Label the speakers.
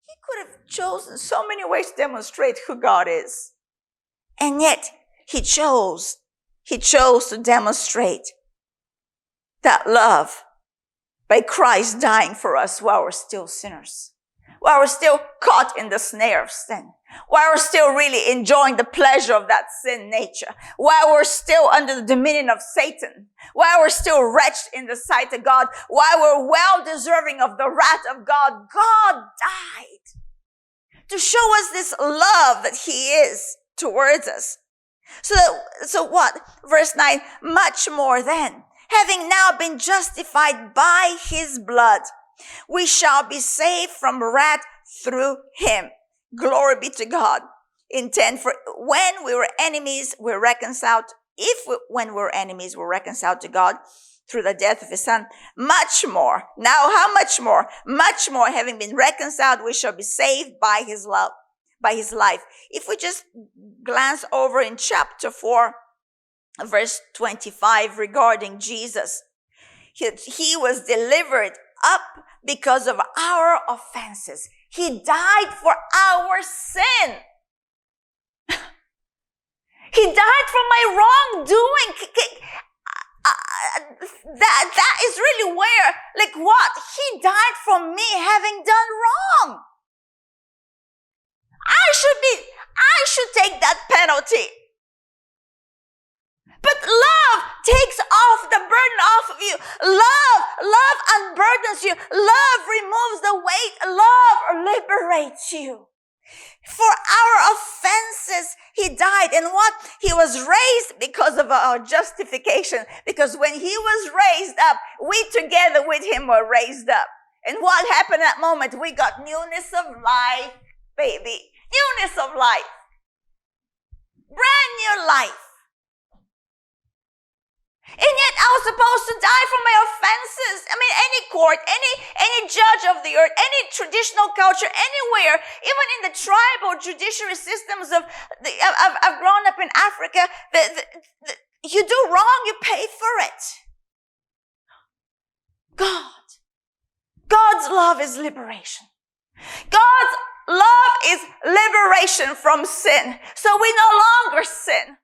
Speaker 1: He could have chosen so many ways to demonstrate who God is. And yet, he chose to demonstrate that love by Christ dying for us while we're still sinners, while we're still caught in the snare of sin, while we're still really enjoying the pleasure of that sin nature, while we're still under the dominion of Satan, while we're still wretched in the sight of God, while we're well deserving of the wrath of God. God died to show us this love that he is towards us. So what? Verse 9, much more then, having now been justified by his blood, we shall be saved from wrath through him. Glory be to God. In 10, for when we were enemies, we're reconciled. When we're enemies, we're reconciled to God through the death of his son. Much more. Now, how much more? Much more, having been reconciled, we shall be saved by his love, by his life. If we just glance over in chapter 4, verse 25, regarding Jesus, he was delivered up because of our offenses. He died for our sin. He died for my wrongdoing. That is really where, like what? He died for me having done wrong. I should take that penalty. But love takes off the burden off of you. Love unburdens you. Love removes the weight. Love liberates you. For our offenses, he died. And what? He was raised because of our justification. Because when he was raised up, we together with him were raised up. And what happened at that moment? We got newness of life, baby. Newness of life. Brand new life. And yet I was supposed to die for my offenses. I mean, any court, any judge of the earth, any traditional culture, anywhere, even in the tribal judiciary systems I've grown up in Africa, you do wrong, you pay for it. God's love is liberation. God's love is liberation from sin. So we no longer sin.